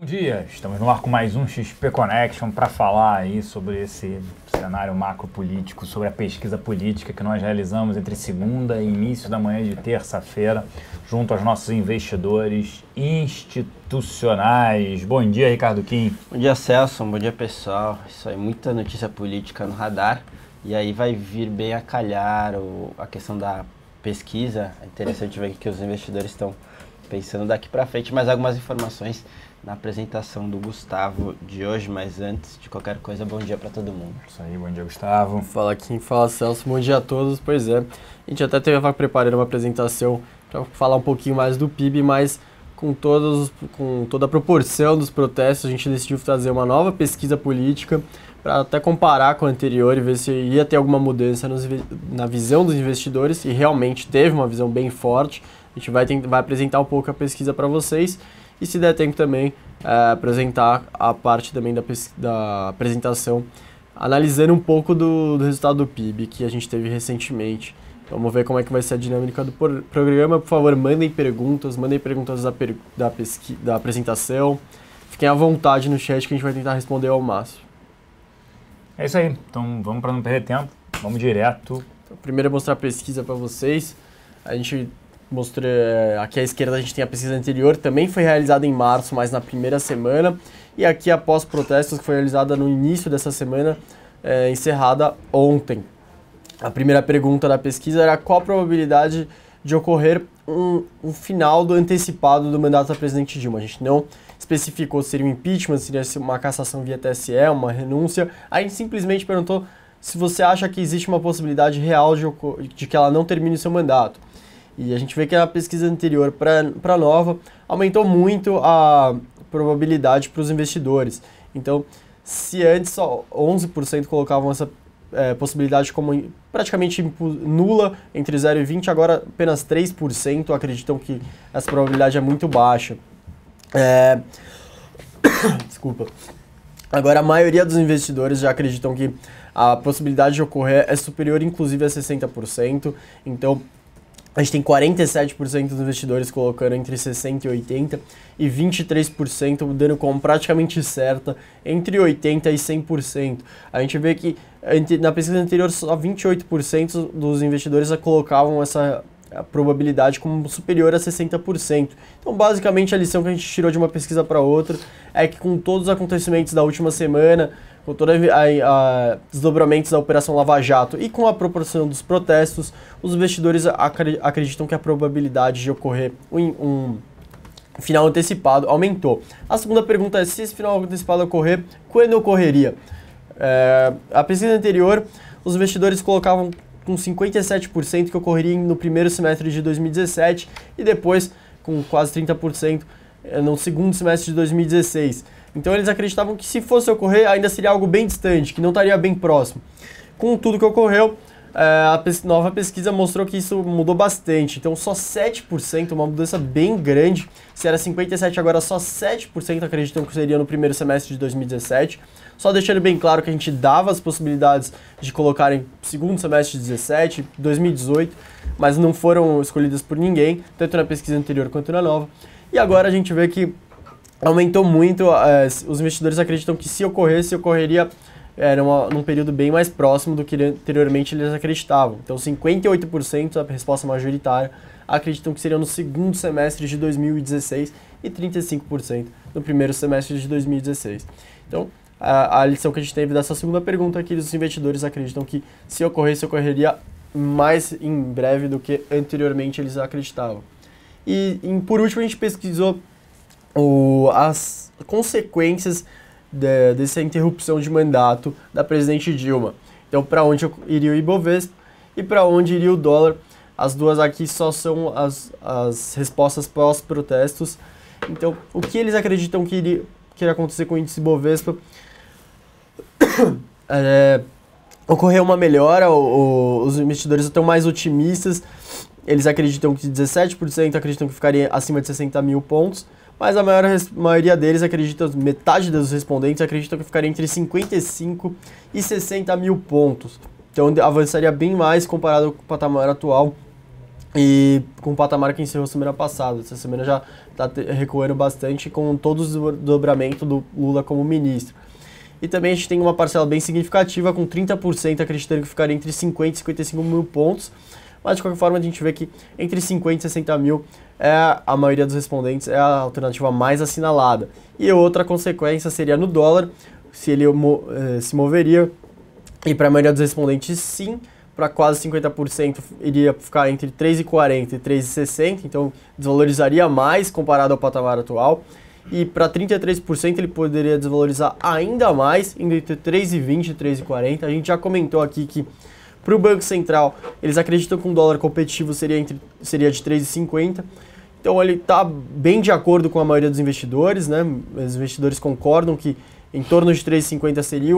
dia, estamos no ar com mais um XP Connection para falar aí sobre esse cenário macropolítico, sobre a pesquisa política que nós realizamos entre segunda e início da manhã de terça-feira, junto aos nossos investidores institucionais. Bom dia, Ricardo Kim. Bom dia, Celso. Bom dia, pessoal. Isso aí, muita notícia política no radar. E aí vai vir bem a calhar a questão da pesquisa. É interessante ver o que os investidores estão pensando daqui para frente, mas algumas informações na apresentação do Gustavo de hoje. Mas antes de qualquer coisa, bom dia para todo mundo. Isso aí, bom dia, Gustavo. Fala Kim, fala Celso, bom dia a todos. Pois é, a gente até estava preparando uma apresentação para falar um pouquinho mais do PIB, mas com toda a proporção dos protestos, a gente decidiu trazer uma nova pesquisa política para até comparar com a anterior e ver se ia ter alguma mudança na visão dos investidores, e realmente teve uma visão bem forte. A gente vai apresentar um pouco a pesquisa para vocês e, se der tempo também, apresentar a parte também da apresentação, analisando um pouco do resultado do PIB que a gente teve recentemente. Vamos ver como é que vai ser a dinâmica do programa. Por favor, mandem perguntas da apresentação. Fiquem à vontade no chat que a gente vai tentar responder ao máximo. É isso aí, então vamos para não perder tempo, vamos direto. Então, primeiro eu vou mostrar a pesquisa para vocês. A gente mostrou, aqui à esquerda a gente tem a pesquisa anterior, também foi realizada em março, mas na primeira semana. E aqui após protestos, que foi realizada no início dessa semana, encerrada ontem. A primeira pergunta da pesquisa era qual a probabilidade de ocorrer um final antecipado do mandato da presidente Dilma. A gente não especificou se seria um impeachment, se seria uma cassação via TSE, uma renúncia. A gente simplesmente perguntou se você acha que existe uma possibilidade real de que ela não termine seu mandato. E a gente vê que a pesquisa anterior para a nova aumentou muito a probabilidade para os investidores. Então, se antes só 11% colocavam essa possibilidade como praticamente nula, entre 0 e 20, agora apenas 3% acreditam que essa probabilidade é muito baixa. Desculpa. Agora, a maioria dos investidores já acreditam que a possibilidade de ocorrer é superior, inclusive, a 60%. Então, a gente tem 47% dos investidores colocando entre 60% e 80% e 23% dando como praticamente certa entre 80% e 100%. A gente vê que na pesquisa anterior só 28% dos investidores colocavam essa probabilidade como superior a 60%. Então, basicamente, a lição que a gente tirou de uma pesquisa para outra é que, com todos os acontecimentos da última semana, com todos os desdobramentos da Operação Lava Jato e com a proporção dos protestos, os investidores acreditam que a probabilidade de ocorrer um final antecipado aumentou. A segunda pergunta é: se esse final antecipado ocorrer, quando ocorreria? A pesquisa anterior, os investidores colocavam com 57% que ocorreria no primeiro semestre de 2017 e depois com quase 30% no segundo semestre de 2016. Então eles acreditavam que, se fosse ocorrer, ainda seria algo bem distante, que não estaria bem próximo. Com tudo que ocorreu, a nova pesquisa mostrou que isso mudou bastante. Então só 7%, uma mudança bem grande. Se era 57%, agora só 7% acreditam que seria no primeiro semestre de 2017. Só deixando bem claro que a gente dava as possibilidades de colocarem segundo semestre de 2017, 2018, mas não foram escolhidas por ninguém, tanto na pesquisa anterior quanto na nova. E agora a gente vê que aumentou muito, os investidores acreditam que, se ocorresse, ocorreria num período bem mais próximo do que anteriormente eles acreditavam. Então 58%, a resposta majoritária, acreditam que seria no segundo semestre de 2016 e 35% no primeiro semestre de 2016. Então, a lição que a gente teve dessa segunda pergunta é que os investidores acreditam que, se ocorresse, ocorreria mais em breve do que anteriormente eles acreditavam. E por último, a gente pesquisou as consequências dessa interrupção de mandato da presidente Dilma. Então, para onde iria o Ibovespa e para onde iria o dólar. As duas aqui só são as respostas pós-protestos. Então, o que eles acreditam que iria acontecer com o índice Ibovespa? Ocorreu uma melhora, os investidores estão mais otimistas. Eles acreditam que 17% acreditam que ficaria acima de 60 mil pontos, mas a maioria deles metade dos respondentes acreditam que ficaria entre 55 e 60 mil pontos. Então avançaria bem mais comparado com o patamar atual e com o patamar que encerrou semana passada. Essa semana já está recuando bastante com todo o desdobramento do Lula como ministro. E também a gente tem uma parcela bem significativa, com 30% acreditando que ficaria entre 50 e 55 mil pontos. Mas, de qualquer forma, a gente vê que entre 50 e 60 mil, a maioria dos respondentes é a alternativa mais assinalada. E outra consequência seria no dólar, se ele se moveria. E para a maioria dos respondentes, sim. Para quase 50% iria ficar entre 3,40 e 3,60, então desvalorizaria mais comparado ao patamar atual. E para 33% ele poderia desvalorizar ainda mais, indo entre 3,20 e 3,40. A gente já comentou aqui que para o Banco Central, eles acreditam que um dólar competitivo seria de 3,50. Então ele está bem de acordo com a maioria dos investidores, né? Os investidores concordam que em torno de 3,50 seria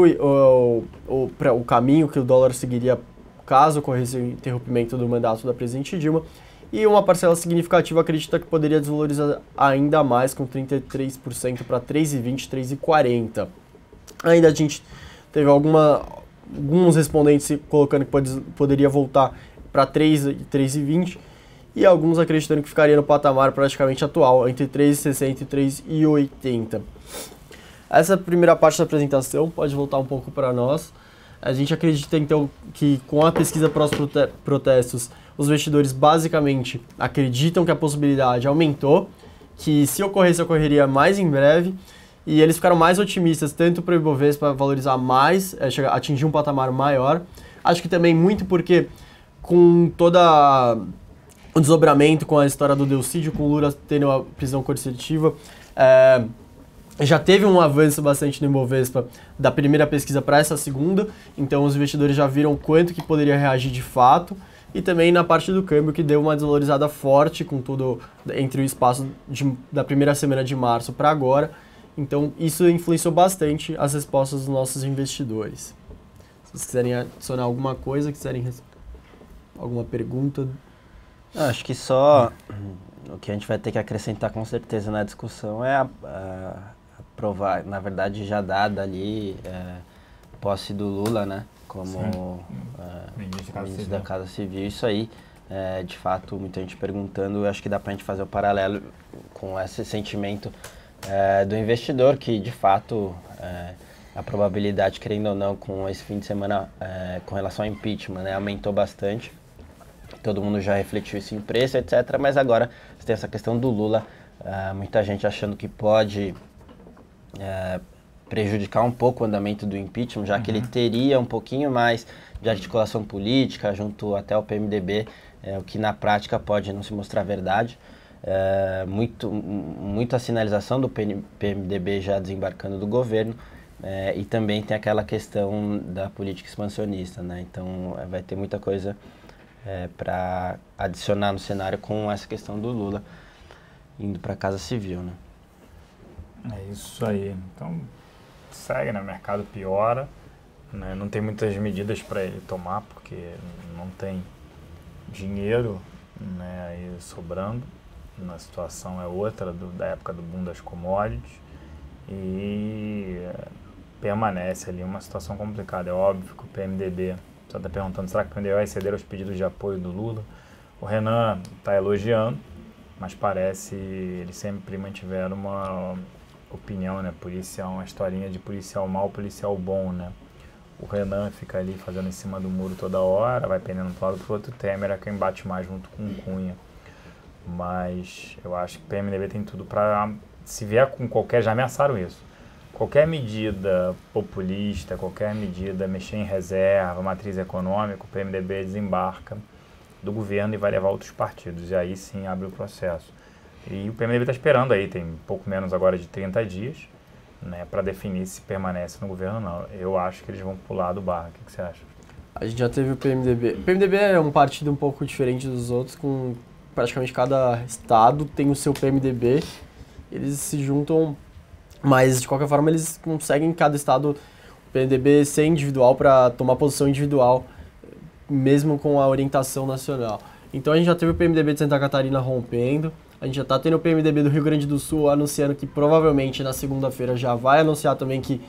o caminho que o dólar seguiria caso ocorresse o interrompimento do mandato da presidente Dilma. E uma parcela significativa acredita que poderia desvalorizar ainda mais, com 33% para 3,20, 3,40. Ainda a gente teve alguns respondentes colocando que poderia voltar para 3,20 e alguns acreditando que ficaria no patamar praticamente atual, entre 3,60 e 3,80. Essa primeira parte da apresentação pode voltar um pouco para nós. A gente acredita, então, que com a pesquisa prós-protestos, os investidores basicamente acreditam que a possibilidade aumentou, que se ocorresse, ocorreria mais em breve, e eles ficaram mais otimistas, tanto para o Ibovespa valorizar mais, atingir um patamar maior. Acho que também muito porque, com todo o desdobramento, com a história do Delcídio, com o Lula tendo a prisão coercitiva, já teve um avanço bastante no Ibovespa da primeira pesquisa para essa segunda, então os investidores já viram quanto que poderia reagir de fato, e também na parte do câmbio que deu uma desvalorizada forte com tudo entre o espaço da primeira semana de março para agora, então isso influenciou bastante as respostas dos nossos investidores. Se vocês quiserem adicionar alguma coisa, alguma pergunta... Acho que só o que a gente vai ter que acrescentar com certeza na discussão é provar, na verdade já dada ali, posse do Lula, né, como ministro da Casa Civil. Isso aí, de fato, muita gente perguntando, eu acho que dá pra gente fazer o paralelo com esse sentimento do investidor, que de fato a probabilidade, querendo ou não, com esse fim de semana com relação ao impeachment, né, aumentou bastante. Todo mundo já refletiu isso em preço, etc. Mas agora você tem essa questão do Lula, muita gente achando que pode prejudicar um pouco o andamento do impeachment, já que ele teria um pouquinho mais de articulação política junto até o PMDB, o que na prática pode não se mostrar verdade. Muita sinalização do PMDB já desembarcando do governo, e também tem aquela questão da política expansionista, né? Então vai ter muita coisa para adicionar no cenário com essa questão do Lula indo para a Casa Civil, né? É isso aí. Então, segue, né? O mercado piora, né? Não tem muitas medidas para ele tomar, porque não tem dinheiro, né, aí sobrando. A situação é outra da época do boom das commodities e permanece ali uma situação complicada. É óbvio que o PMDB, você está perguntando, será que o PMDB vai ceder aos pedidos de apoio do Lula? O Renan está elogiando, mas parece eles sempre mantiveram uma opinião, né, policial, uma historinha de policial mau, policial bom, né? O Renan fica ali fazendo em cima do muro toda hora, vai pendendo para um lado para o outro. Temer é quem bate mais junto com o Cunha. Mas eu acho que o PMDB tem tudo para, se vier com qualquer, já ameaçaram isso, qualquer medida populista, qualquer medida mexer em reserva, matriz econômica, o PMDB desembarca do governo e vai levar outros partidos, e aí sim abre o processo. E o PMDB está esperando aí, tem pouco menos agora de 30 dias, né, para definir se permanece no governo ou não. Eu acho que eles vão pular do barco. O que você acha? A gente já teve o PMDB. O PMDB é um partido um pouco diferente dos outros, com praticamente cada estado tem o seu PMDB. Eles se juntam, mas de qualquer forma eles conseguem em cada estado o PMDB ser individual para tomar posição individual, mesmo com a orientação nacional. Então a gente já teve o PMDB de Santa Catarina rompendo, a gente já está tendo o PMDB do Rio Grande do Sul anunciando que provavelmente na segunda-feira já vai anunciar também que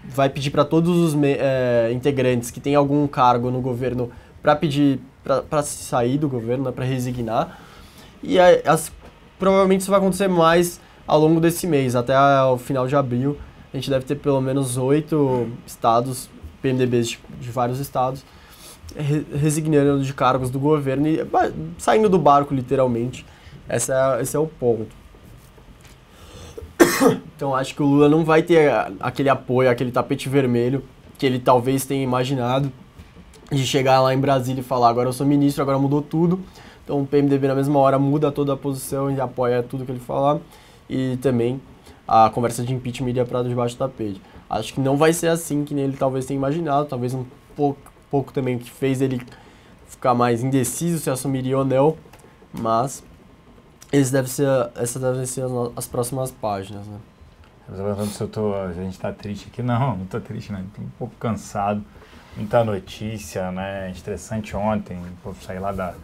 vai pedir para todos os integrantes que têm algum cargo no governo para pedir para sair do governo, né, para resignar. E provavelmente isso vai acontecer mais ao longo desse mês, até o final de abril. A gente deve ter pelo menos 8 estados, PMDBs de vários estados, resignando de cargos do governo e saindo do barco, literalmente. Esse é o ponto. Então acho que o Lula não vai ter aquele apoio, aquele tapete vermelho que ele talvez tenha imaginado, de chegar lá em Brasília e falar: agora eu sou ministro, agora mudou tudo. Então o PMDB na mesma hora muda toda a posição e apoia tudo que ele falar. E também a conversa de impeachment iria para debaixo do tapete. Acho que não vai ser assim que ele talvez tenha imaginado, talvez um pouco também que fez ele ficar mais indeciso se assumiria ou não, mas essas devem ser as próximas páginas, né? Se a gente tá triste aqui, não tô triste, né? Tô um pouco cansado, muita notícia, né? Estressante ontem, saí lá da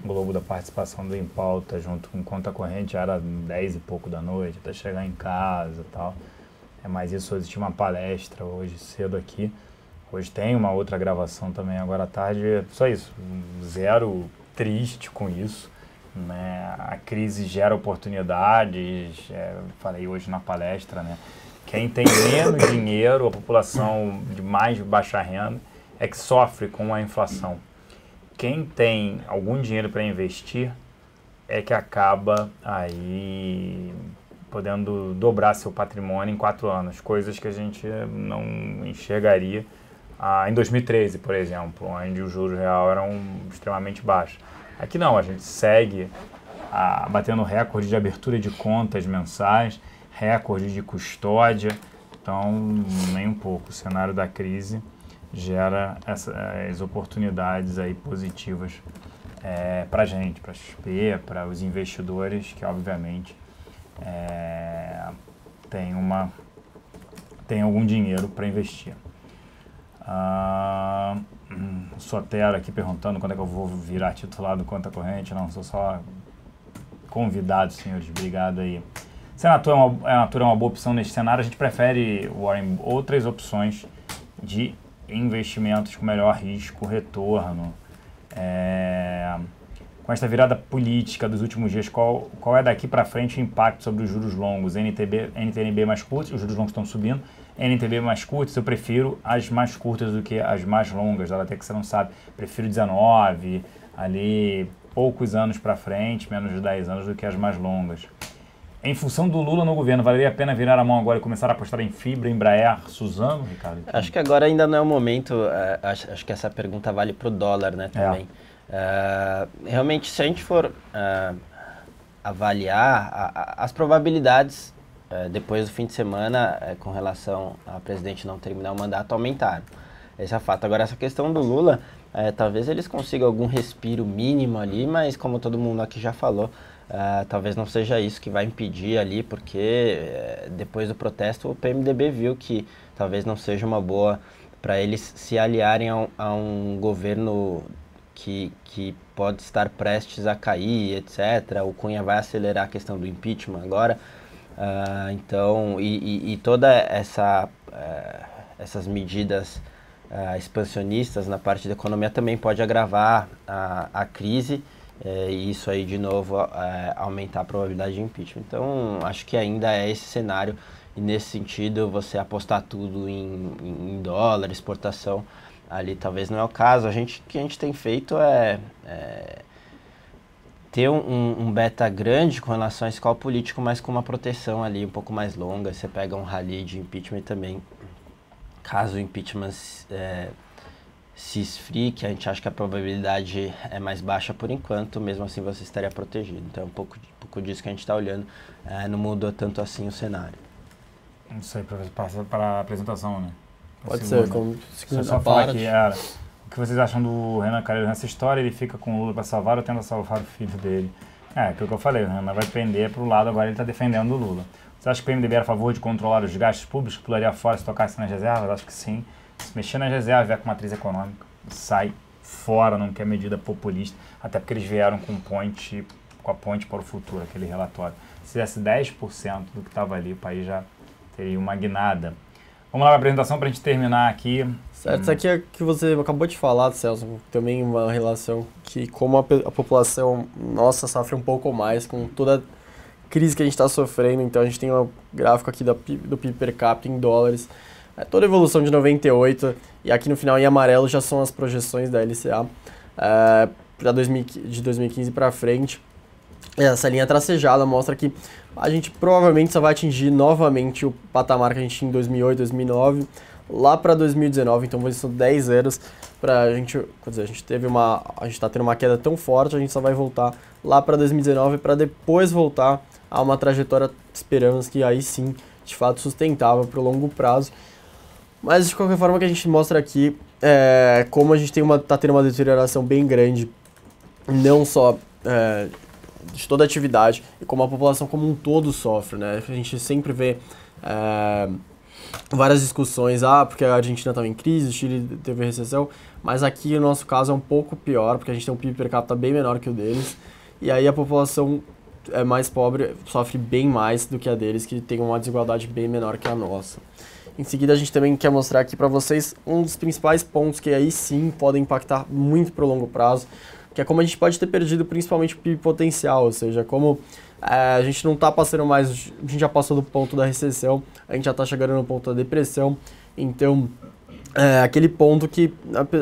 Globo da participação do Em Pauta junto com Conta Corrente, já era 10 e pouco da noite, até chegar em casa e tal. Mas isso, hoje tinha uma palestra hoje cedo aqui, hoje tem uma outra gravação também agora à tarde, só isso, zero triste com isso, né? A crise gera oportunidades, falei hoje na palestra, né? Quem tem menos dinheiro, a população de mais baixa renda, é que sofre com a inflação. Quem tem algum dinheiro para investir é que acaba aí podendo dobrar seu patrimônio em 4 anos, coisas que a gente não enxergaria em 2013, por exemplo, onde os juros real eram extremamente baixos. Aqui não, a gente segue batendo recorde de abertura de contas mensais, recorde de custódia, então nem um pouco. O cenário da crise gera essas oportunidades aí positivas para a gente, para a XP, para os investidores que obviamente tem algum dinheiro para investir. Sotero aqui perguntando quando é que eu vou virar titular do Conta Corrente. Não, sou só convidado, senhores. Obrigado aí. Senator é uma boa opção nesse cenário. A gente prefere, Warren, outras opções de investimentos com melhor risco, retorno. Com esta virada política dos últimos dias, qual é daqui para frente o impacto sobre os juros longos? NTNB mais curtos, os juros longos estão subindo. NTB mais curtos, eu prefiro as mais curtas do que as mais longas, até que você não sabe. Prefiro 19, ali poucos anos para frente, menos de 10 anos do que as mais longas. Em função do Lula no governo, valeria a pena virar a mão agora e começar a apostar em fibra, Embraer, Suzano, Ricardo? Acho que agora ainda não é o momento, acho que essa pergunta vale para o dólar, né, também. Realmente, se a gente for avaliar as probabilidades depois do fim de semana com relação a presidente não terminar o mandato aumentaram. Esse é o fato. Agora, essa questão do Lula, talvez eles consigam algum respiro mínimo ali, mas como todo mundo aqui já falou, talvez não seja isso que vai impedir ali, porque depois do protesto o PMDB viu que talvez não seja uma boa para eles se aliarem a um governo que pode estar prestes a cair, etc. O Cunha vai acelerar a questão do impeachment agora. Então, e toda essas medidas expansionistas na parte da economia também pode agravar a crise e isso aí de novo aumentar a probabilidade de impeachment. Então, acho que ainda é esse cenário e nesse sentido você apostar tudo em dólar, exportação, ali talvez não é o caso. O que a gente tem feito é ter um beta grande com relação a esse call político, mas com uma proteção ali um pouco mais longa. Você pega um rally de impeachment também, caso o impeachment se esfrie, que a gente acha que a probabilidade é mais baixa por enquanto, mesmo assim você estaria protegido. Então é um pouco disso que a gente está olhando, não mudou tanto assim o cenário. Não sei, para a apresentação, né? Pode ser, como só falar que o que vocês acham do Renan Calheiros nessa história? Ele fica com o Lula para salvar ou tenta salvar o filho dele? Aquilo que eu falei, o Renan vai pender para o lado, agora ele está defendendo o Lula. Você acha que o PMDB era a favor de controlar os gastos públicos, pularia fora se tocasse nas reservas? Acho que sim. Se mexer nas reservas, vier com matriz econômica, sai fora, não quer medida populista, até porque eles vieram com a ponte para o futuro, aquele relatório. Se fizesse 10% do que estava ali, o país já teria uma guinada. Vamos lá para a apresentação para a gente terminar aqui. Certo, isso aqui é que você acabou de falar, Celso, também uma relação que como a população nossa sofre um pouco mais com toda a crise que a gente está sofrendo. Então a gente tem um gráfico aqui do PIB per capita em dólares, toda a evolução de 98, e aqui no final em amarelo já são as projeções da LCA de 2015 para frente. Essa linha tracejada mostra que a gente provavelmente só vai atingir novamente o patamar que a gente tinha em 2008, 2009, lá para 2019, então são 10 anos para a gente, quer dizer, a gente está tendo uma queda tão forte, a gente só vai voltar lá para 2019 para depois voltar a uma trajetória, esperamos que aí sim, de fato, sustentável para o longo prazo. Mas de qualquer forma, o que a gente mostra aqui é como a gente está tendo uma deterioração bem grande, não só de toda a atividade, e como a população como um todo sofre, né? A gente sempre vê várias discussões, porque a Argentina estava em crise, o Chile teve recessão, mas aqui no nosso caso é um pouco pior, porque a gente tem um PIB per capita bem menor que o deles, e aí a população mais pobre sofre bem mais do que a deles, que tem uma desigualdade bem menor que a nossa. Em seguida, a gente também quer mostrar aqui para vocês um dos principais pontos que aí sim podem impactar muito para o longo prazo, que é como a gente pode ter perdido principalmente o PIB potencial, ou seja, como a gente não está passando mais, a gente já passou do ponto da recessão, a gente já está chegando no ponto da depressão, então aquele ponto que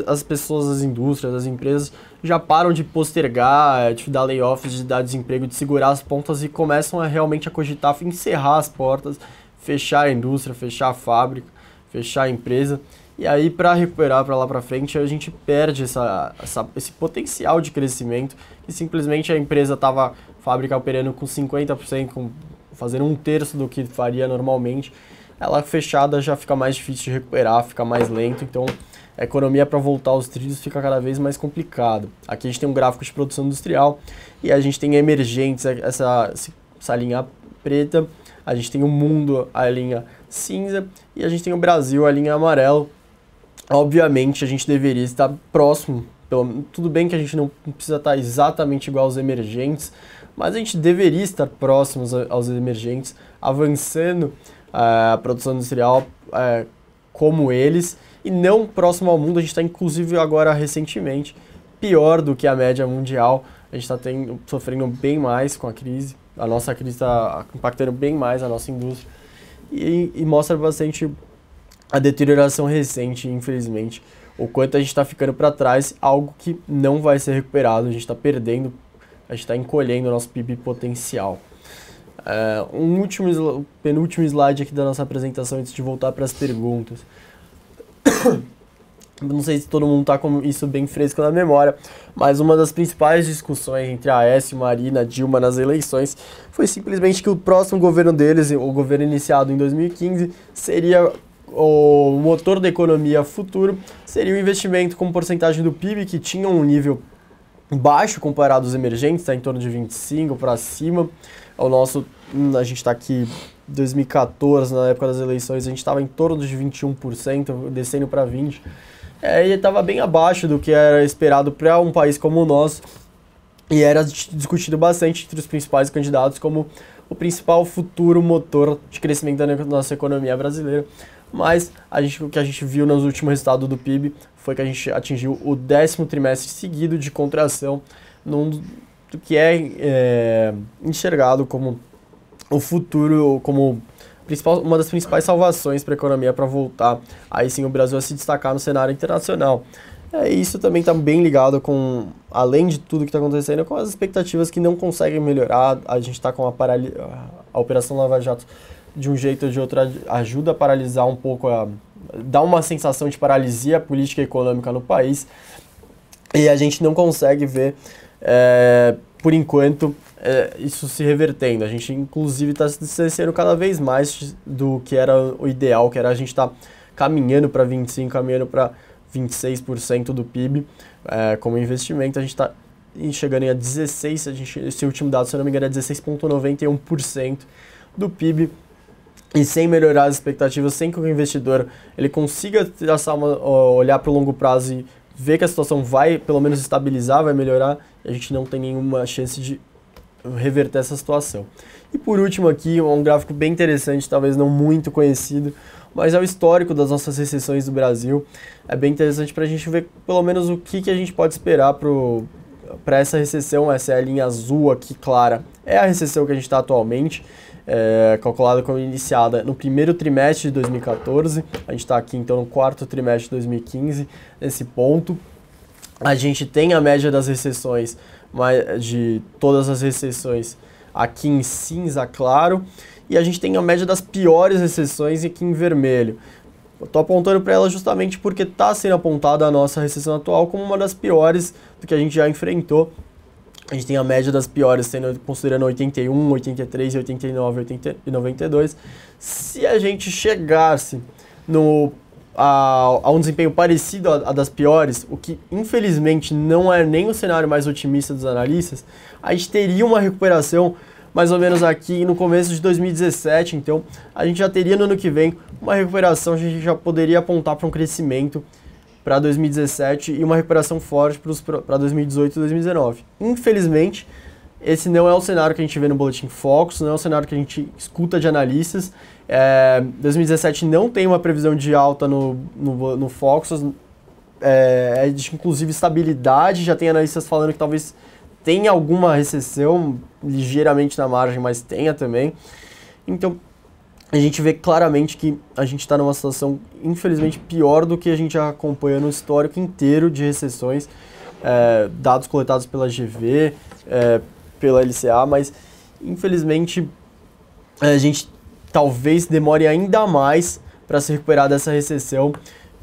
as pessoas, as indústrias, as empresas já param de postergar, de dar layoffs, de dar desemprego, de segurar as pontas e começam realmente a cogitar encerrar as portas, fechar a indústria, fechar a fábrica, fechar a empresa. E aí, para recuperar para lá para frente, a gente perde esse potencial de crescimento, que simplesmente a empresa estava, a fábrica operando com 50%, fazendo 1/3 do que faria normalmente. Ela fechada já fica mais difícil de recuperar, fica mais lento, então a economia para voltar aos trilhos fica cada vez mais complicado. Aqui a gente tem um gráfico de produção industrial e a gente tem emergentes, essa linha preta, a gente tem o mundo, a linha cinza, e a gente tem o Brasil, a linha amarelo. Obviamente a gente deveria estar próximo, tudo bem que a gente não precisa estar exatamente igual aos emergentes, mas a gente deveria estar próximos aos emergentes, avançando a produção industrial como eles, e não próximo ao mundo. A gente está inclusive agora recentemente pior do que a média mundial, a gente está sofrendo bem mais com a crise, a nossa crise está impactando bem mais a nossa indústria, e mostra bastante a deterioração recente, infelizmente, o quanto a gente está ficando para trás, algo que não vai ser recuperado, a gente está perdendo, a gente está encolhendo o nosso PIB potencial. Penúltimo slide aqui da nossa apresentação antes de voltar para as perguntas. Não sei se todo mundo está com isso bem fresco na memória, mas uma das principais discussões entre a Aécio, Marina, Dilma nas eleições foi simplesmente que o próximo governo deles, o governo iniciado em 2015, seria o motor da economia futuro, seria o investimento como porcentagem do PIB, que tinha um nível baixo comparado aos emergentes, está em torno de 25% para cima. A gente está aqui em 2014, na época das eleições, a gente estava em torno de 21%, descendo para 20%. E estava bem abaixo do que era esperado para um país como o nosso, e era discutido bastante entre os principais candidatos como o principal futuro motor de crescimento da nossa economia brasileira. Mas o que a gente viu nos últimos resultados do PIB foi que a gente atingiu o 10º trimestre seguido de contração, do que é enxergado como o futuro, como uma das principais salvações para a economia para voltar, aí sim, o Brasil a se destacar no cenário internacional. Isso também está bem ligado com, além de tudo que está acontecendo, com as expectativas que não conseguem melhorar. A gente está com a Operação Lava Jato, de um jeito ou de outro, ajuda a paralisar um pouco, dá uma sensação de paralisia política e econômica no país, e a gente não consegue ver, por enquanto, isso se revertendo. A gente, inclusive, está se distanciando cada vez mais do que era o ideal, que era a gente estar caminhando para 25%, caminhando para 26% do PIB como investimento. A gente está chegando a 16%, esse último dado, se eu não me engano, é 16,91% do PIB, e sem melhorar as expectativas, sem que o investidor ele consiga olhar para o longo prazo e ver que a situação vai, pelo menos, estabilizar, vai melhorar, a gente não tem nenhuma chance de reverter essa situação. E por último aqui, um gráfico bem interessante, talvez não muito conhecido, mas é o histórico das nossas recessões do Brasil. É bem interessante para a gente ver pelo menos o que a gente pode esperar para essa recessão. Essa é a linha azul aqui, clara, é a recessão que a gente está atualmente, calculada como iniciada no primeiro trimestre de 2014. A gente está aqui então no quarto trimestre de 2015, nesse ponto. A gente tem a média das recessões, de todas as recessões aqui em cinza claro, e a gente tem a média das piores recessões aqui em vermelho. Eu estou apontando para ela justamente porque está sendo apontada a nossa recessão atual como uma das piores do que a gente já enfrentou. A gente tem a média das piores, considerando 81, 83, 89, 80 e 92. Se a gente chegasse a um desempenho parecido a das piores, o que infelizmente não é nem o cenário mais otimista dos analistas, a gente teria uma recuperação mais ou menos aqui no começo de 2017, então a gente já teria no ano que vem uma recuperação, a gente já poderia apontar para um crescimento para 2017 e uma recuperação forte para 2018 e 2019. Infelizmente, esse não é o cenário que a gente vê no Boletim Focus, não é o cenário que a gente escuta de analistas. 2017 não tem uma previsão de alta no Focus, inclusive estabilidade, já tem analistas falando que talvez tenha alguma recessão, ligeiramente na margem, mas tenha também. Então, a gente vê claramente que a gente está numa situação, infelizmente, pior do que a gente já acompanha no histórico inteiro de recessões, dados coletados pela GV, pela LCA, mas, infelizmente, a gente talvez demore ainda mais para se recuperar dessa recessão,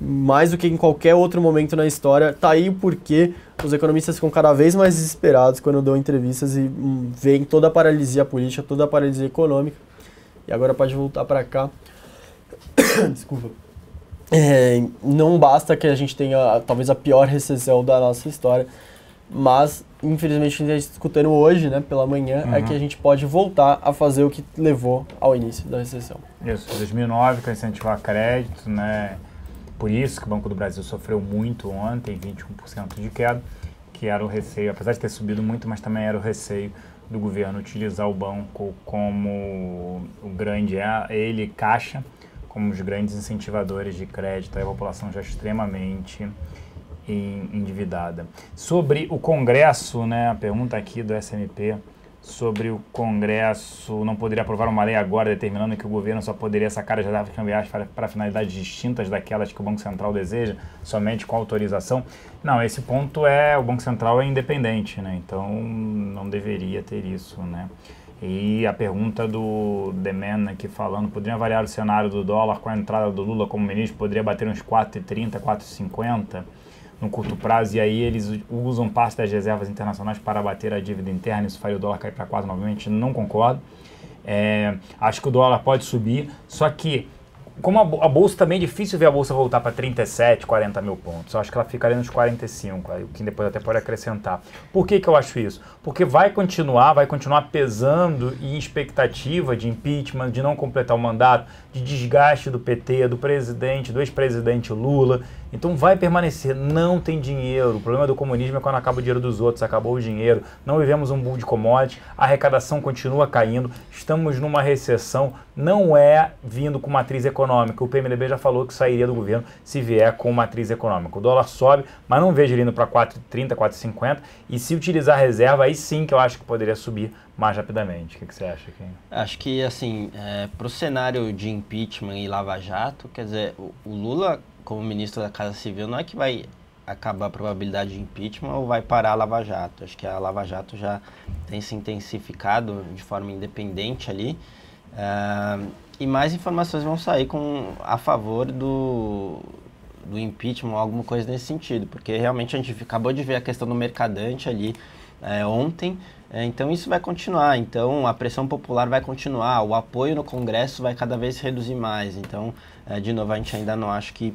mais do que em qualquer outro momento na história. Tá aí o porquê os economistas ficam cada vez mais desesperados quando dão entrevistas e veem toda a paralisia política, toda a paralisia econômica. E agora pode voltar para cá. Desculpa. Não basta que a gente tenha talvez a pior recessão da nossa história, mas infelizmente o que a gente está escutando hoje, né, pela manhã, é que a gente pode voltar a fazer o que levou ao início da recessão. Isso, 2009, que incentivar crédito, né? Por isso que o Banco do Brasil sofreu muito ontem, 21% de queda, que era o receio, apesar de ter subido muito, mas também era o receio do governo utilizar o banco como o grande, ele Caixa, como os grandes incentivadores de crédito, a população já extremamente endividada. Sobre o Congresso, né, a pergunta aqui do SMP, sobre o Congresso não poderia aprovar uma lei agora determinando que o governo só poderia sacar as reservas cambiais para finalidades distintas daquelas que o Banco Central deseja, somente com autorização. Não, esse ponto o Banco Central é independente, né? Então não deveria ter isso, né? E a pergunta do Demen aqui falando, poderia avaliar o cenário do dólar com a entrada do Lula como ministro, poderia bater uns 4,30, 4,50 no curto prazo, e aí eles usam parte das reservas internacionais para bater a dívida interna, isso faria o dólar cair para 4 novamente, não concordo. Acho que o dólar pode subir, só que como a bolsa também é difícil ver a bolsa voltar para 37, 40 mil pontos. Eu acho que ela ficaria nos 45, o que depois até pode acrescentar. Por que eu acho isso? Porque vai continuar pesando em expectativa de impeachment, de não completar o mandato, de desgaste do PT, do presidente, do ex-presidente Lula. Então vai permanecer, não tem dinheiro. O problema do comunismo é quando acaba o dinheiro dos outros, acabou o dinheiro. Não vivemos um boom de commodities, a arrecadação continua caindo, estamos numa recessão, não é vindo com matriz econômica. O PMDB já falou que sairia do governo se vier com matriz econômica. O dólar sobe, mas não vejo ele indo para 4,30, 4,50. E se utilizar reserva, aí sim que eu acho que poderia subir mais rapidamente. O que você acha, Kim? Acho que, assim, para o cenário de impeachment e Lava Jato, quer dizer, o Lula, como ministro da Casa Civil, não é que vai acabar a probabilidade de impeachment ou vai parar a Lava Jato. Acho que a Lava Jato já tem se intensificado de forma independente ali. E mais informações vão sair a favor do impeachment ou alguma coisa nesse sentido, porque realmente a gente acabou de ver a questão do mercadante ali ontem, então isso vai continuar, então a pressão popular vai continuar, o apoio no Congresso vai cada vez se reduzir mais, então de novo a gente ainda não acha que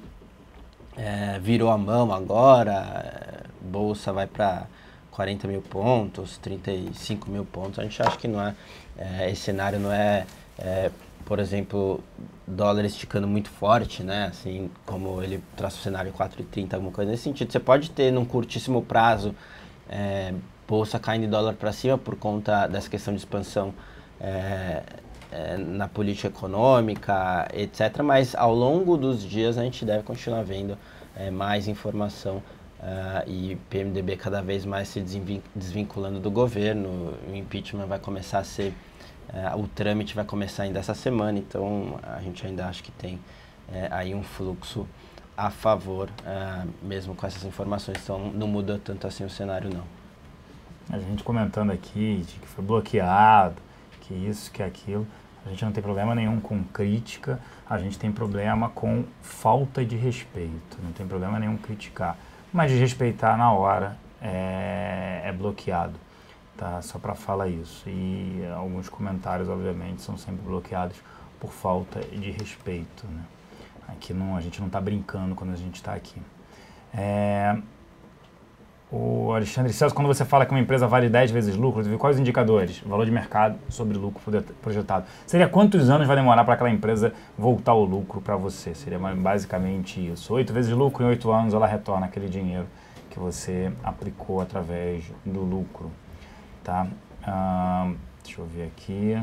virou a mão agora, bolsa vai para 40 mil pontos, 35 mil pontos, a gente acha que não esse cenário não por exemplo, dólar esticando muito forte, né? Assim como ele traz o cenário 4,30, alguma coisa nesse sentido. Você pode ter num curtíssimo prazo bolsa caindo e dólar para cima por conta dessa questão de expansão na política econômica, etc. Mas ao longo dos dias a gente deve continuar vendo mais informação e PMDB cada vez mais se desvinculando do governo. O impeachment vai começar a ser, o trâmite vai começar ainda essa semana, então a gente ainda acha que tem aí um fluxo a favor, mesmo com essas informações, então não muda tanto assim o cenário não. A gente comentando aqui de que foi bloqueado, que isso, que aquilo, a gente não tem problema nenhum com crítica, a gente tem problema com falta de respeito, não tem problema nenhum criticar, mas desrespeitar na hora é bloqueado, tá? Só para falar isso. E alguns comentários, obviamente, são sempre bloqueados por falta de respeito, né? Aqui não, a gente não está brincando quando a gente está aqui. O Alexandre Celso, quando você fala que uma empresa vale 10 vezes lucro, quais os indicadores? O valor de mercado sobre lucro projetado. Seria quantos anos vai demorar para aquela empresa voltar o lucro para você? Seria basicamente isso. 8 vezes lucro, em 8 anos ela retorna aquele dinheiro que você aplicou através do lucro. Tá? Deixa eu ver aqui.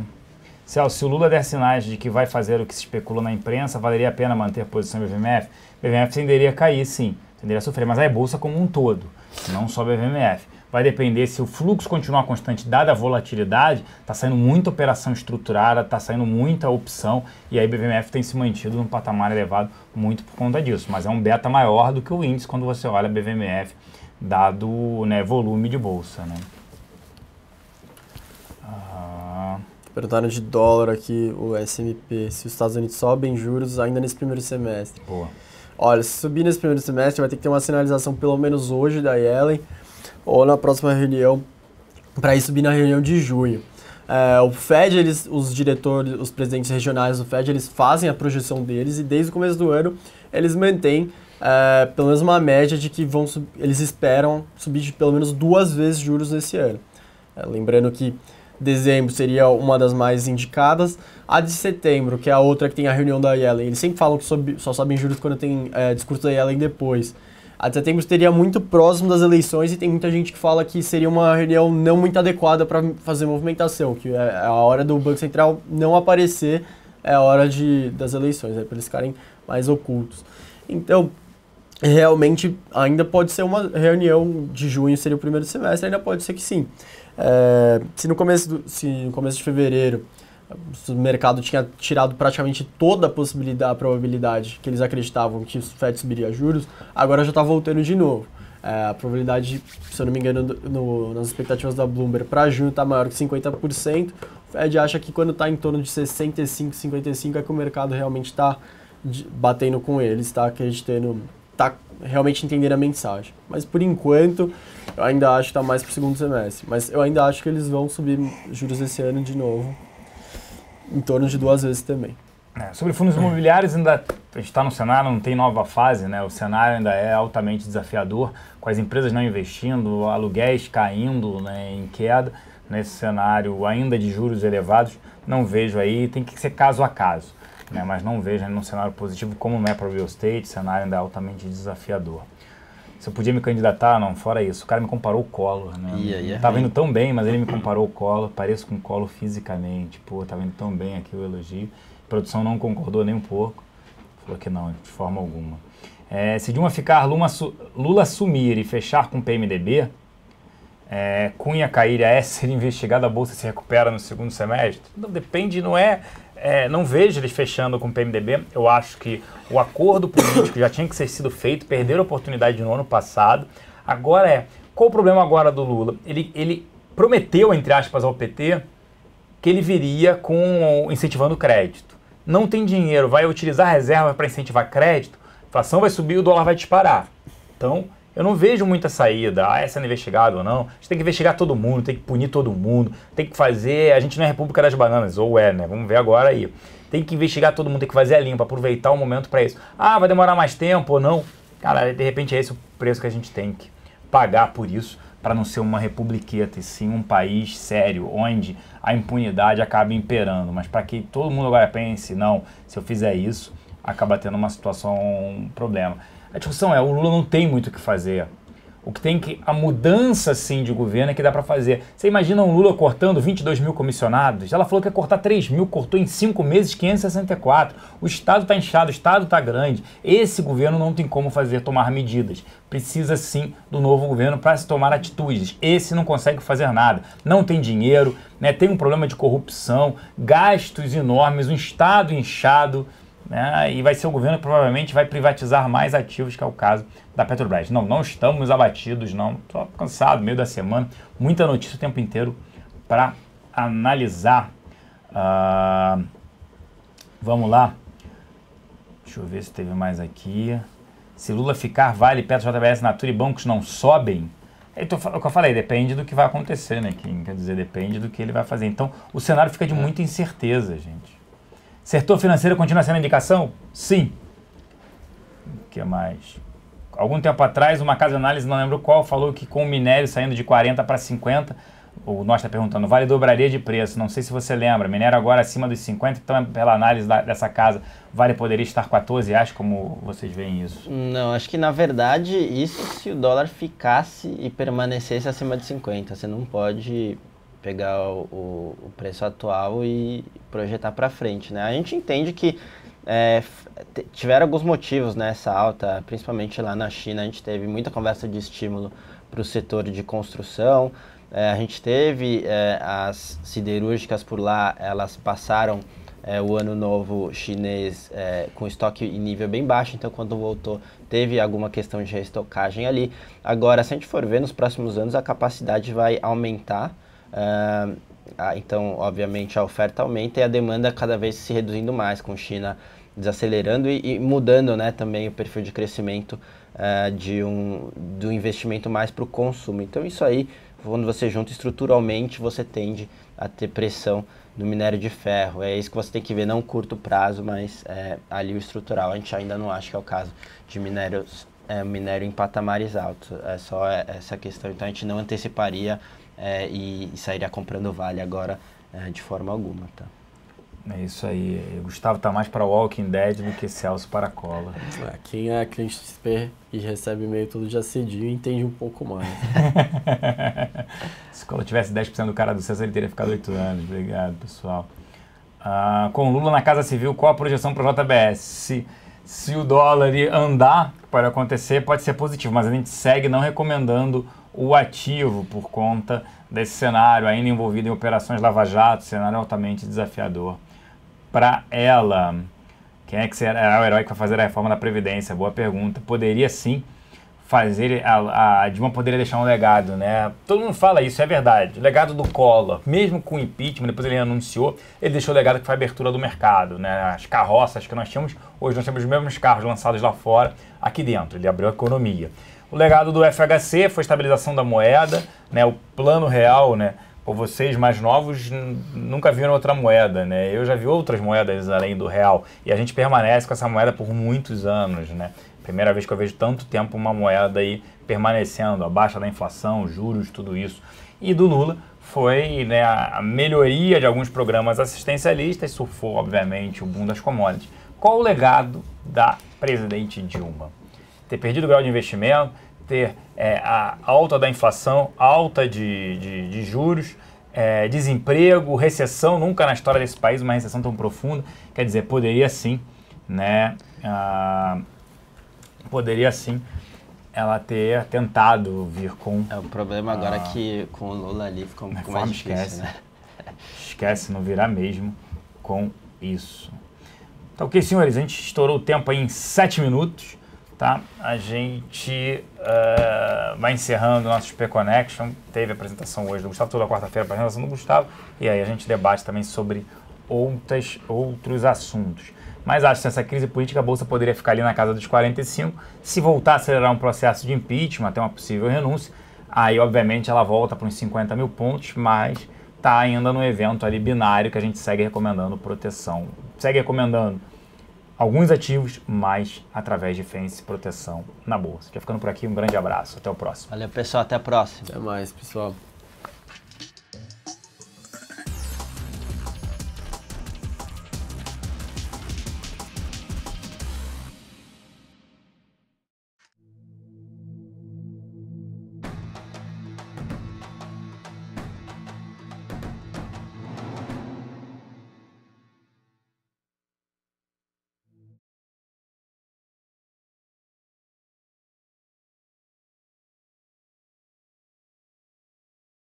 Celso, se o Lula der sinais de que vai fazer o que se especulou na imprensa, valeria a pena manter posição em BVMF? BVMF tenderia a cair, sim. Tenderia a sofrer, mas é a bolsa como um todo, não só BVMF. Vai depender se o fluxo continuar constante, dada a volatilidade, está saindo muita operação estruturada, está saindo muita opção, e aí BVMF tem se mantido num patamar elevado muito por conta disso. Mas é um beta maior do que o índice quando você olha BVMF, dado, né, volume de bolsa, né? Perguntaram de dólar aqui, o S&P, se os Estados Unidos sobem juros ainda nesse primeiro semestre. Boa. Olha, se subir nesse primeiro semestre vai ter que ter uma sinalização pelo menos hoje da Yellen ou na próxima reunião, para ir subir na reunião de junho. O Fed, os diretores, os presidentes regionais do Fed, eles fazem a projeção deles e desde o começo do ano eles mantêm pelo menos uma média de que eles esperam subir de pelo menos 2 vezes juros nesse ano. Lembrando que dezembro seria uma das mais indicadas. A de setembro, que é a outra que tem a reunião da Yellen, eles sempre falam que só sobem juros quando tem discurso da Yellen depois. A de setembro estaria muito próximo das eleições e tem muita gente que fala que seria uma reunião não muito adequada para fazer movimentação, que é a hora do Banco Central não aparecer, é a hora das eleições, para eles ficarem mais ocultos. Então, realmente, ainda pode ser uma reunião de junho, seria o primeiro semestre, ainda pode ser que sim. Se no começo de fevereiro o mercado tinha tirado praticamente toda a probabilidade que eles acreditavam que o Fed subiria juros, agora já está voltando de novo. A probabilidade, se eu não me engano, nas expectativas da Bloomberg para junho está maior que 50%. O Fed acha que quando está em torno de 65, 55 é que o mercado realmente está batendo com eles, está acreditando, está realmente entendendo a mensagem. Mas por enquanto, eu ainda acho que está mais para o segundo semestre. Mas eu ainda acho que eles vão subir juros esse ano de novo, em torno de 2 vezes também. Sobre fundos imobiliários, ainda a gente está no cenário, não tem nova fase, né? O cenário ainda é altamente desafiador, com as empresas não investindo, aluguéis caindo, né, em queda. Nesse cenário ainda de juros elevados, não vejo aí, tem que ser caso a caso, né? Mas não vejo ainda um cenário positivo como não é para o real estate, cenário ainda é altamente desafiador. Se eu podia me candidatar, não, fora isso. O cara me comparou o Collor, né? Tava indo tão bem, mas ele me comparou o Collor, pareço com o Collor fisicamente. Pô, tava indo tão bem aqui o elogio. A produção não concordou nem um pouco. Falou que não, de forma alguma. Se Dilma ficar, Lula sumir e fechar com o PMDB, Cunha cair e a S ser investigada, a Bolsa se recupera no segundo semestre? Não, depende, não vejo eles fechando com o PMDB. Eu acho que o acordo político já tinha que ser sido feito, perderam a oportunidade no ano passado. Agora qual o problema agora do Lula? Ele prometeu, entre aspas, ao PT que ele viria incentivando crédito. Não tem dinheiro, vai utilizar reserva para incentivar crédito, a inflação vai subir e o dólar vai disparar. Então, eu não vejo muita saída, sendo investigado ou não. A gente tem que investigar todo mundo, tem que punir todo mundo, tem que fazer... A gente não é a República das Bananas, ou né? Vamos ver agora aí. Tem que investigar todo mundo, tem que fazer a limpa, aproveitar o momento para isso. Vai demorar mais tempo ou não? Cara, de repente é esse o preço que a gente tem que pagar por isso, para não ser uma republiqueta, e sim um país sério, onde a impunidade acaba imperando. Mas para que todo mundo agora pense, não, se eu fizer isso, acaba tendo uma situação, um problema. A discussão o Lula não tem muito o que fazer. O que tem que... A mudança, sim, de governo é que dá para fazer. Você imagina um Lula cortando 22 mil comissionados? Ela falou que ia cortar 3 mil, cortou em 5 meses 564. O Estado está inchado, o Estado está grande. Esse governo não tem como tomar medidas. Precisa, sim, do novo governo para se tomar atitudes. Esse não consegue fazer nada. Não tem dinheiro, né? Tem um problema de corrupção, gastos enormes, um Estado inchado, né? E vai ser o governo que provavelmente vai privatizar mais ativos, que é o caso da Petrobras. Não estamos abatidos, não. Estou cansado, meio da semana. Muita notícia o tempo inteiro para analisar. Vamos lá. Deixa eu ver se teve mais aqui. Se Lula ficar, Vale, Petro, JBS, Natura e bancos não sobem? O que eu falei, depende do que vai acontecer, né, Kim? Quer dizer, depende do que ele vai fazer. Então, o cenário fica de muita incerteza, gente. Setor financeiro continua sendo indicação? Sim. O que mais? Algum tempo atrás, uma casa de análise, não lembro qual, falou que com o minério saindo de 40 para 50, o Nós está perguntando, Vale dobraria de preço. Não sei se você lembra, minério agora acima dos 50, então pela análise dessa casa, Vale poderia estar 14 reais, como vocês veem isso? Não, acho que na verdade isso se o dólar ficasse e permanecesse acima de 50. Você não pode pegar o preço atual e projetar para frente, né? A gente entende que tiveram alguns motivos nessa alta, principalmente lá na China. A gente teve muita conversa de estímulo para o setor de construção. A gente teve as siderúrgicas por lá, elas passaram o ano novo chinês com estoque em nível bem baixo, então quando voltou teve alguma questão de reestocagem ali. Agora, se a gente for ver, nos próximos anos a capacidade vai aumentar, então obviamente a oferta aumenta e a demanda cada vez se reduzindo mais, com China desacelerando e mudando, né, também o perfil de crescimento do investimento mais para o consumo. Então isso aí, quando você junta estruturalmente, você tende a ter pressão no minério de ferro. É isso que você tem que ver, não curto prazo, mas ali o estrutural. A gente ainda não acha que é o caso de minério em patamares altos. É só essa questão. Então a gente não anteciparia e sairia comprando Vale agora de forma alguma, tá? É isso aí. O Gustavo tá mais para Walking Dead do que Celso para cola. Quem é cliente XP e recebe e-mail todo dia cedinho entende um pouco mais. Se Cola tivesse 10% do cara do César, ele teria ficado 8 anos. Obrigado, pessoal. Com Lula na Casa Civil, qual a projeção para o JBS? Se o dólar andar, pode acontecer, pode ser positivo, mas a gente segue não recomendando o ativo por conta desse cenário ainda envolvido em operações Lava-Jato, cenário altamente desafiador para ela. Quem é que será o herói que vai fazer a reforma da Previdência? Boa pergunta. Poderia sim fazer, a Dilma poderia deixar um legado, né? Todo mundo fala isso, é verdade. O legado do Collor, mesmo com o impeachment, depois ele anunciou, ele deixou o legado que foi a abertura do mercado, né? As carroças que nós tínhamos, hoje nós temos os mesmos carros lançados lá fora, aqui dentro, ele abriu a economia. O legado do FHC foi a estabilização da moeda, né? O plano real, né? Ou vocês mais novos nunca viram outra moeda, né? Eu já vi outras moedas além do real e a gente permanece com essa moeda por muitos anos, né? Primeira vez que eu vejo tanto tempo uma moeda aí permanecendo abaixo da inflação, juros, tudo isso. E do Lula foi, né, a melhoria de alguns programas assistencialistas, surfou obviamente o boom das commodities. Qual o legado da presidente Dilma? Ter perdido o grau de investimento, ter a alta da inflação, alta de juros, desemprego, recessão, nunca na história desse país uma recessão tão profunda. Quer dizer, poderia sim, né, poderia sim ela ter tentado vir com... O problema agora é que com o Lula ali ficou um pouco mais difícil, esquece, né? Esquece, não virá mesmo com isso. Então, ok, senhores, a gente estourou o tempo aí em 7 minutos. Tá? A gente vai encerrando o nosso XP Connection. Teve a apresentação hoje do Gustavo, toda quarta-feira a apresentação do Gustavo, e aí a gente debate também sobre outros assuntos. Mas acho que essa crise política, a Bolsa poderia ficar ali na casa dos 45. Se voltar a acelerar um processo de impeachment, até uma possível renúncia, aí obviamente ela volta para uns 50 mil pontos, mas está ainda no evento ali binário que a gente segue recomendando proteção. Segue recomendando alguns ativos, mas através de defesa e proteção na Bolsa. Já ficando por aqui, um grande abraço. Até o próximo. Valeu, pessoal. Até a próxima. Até mais, pessoal.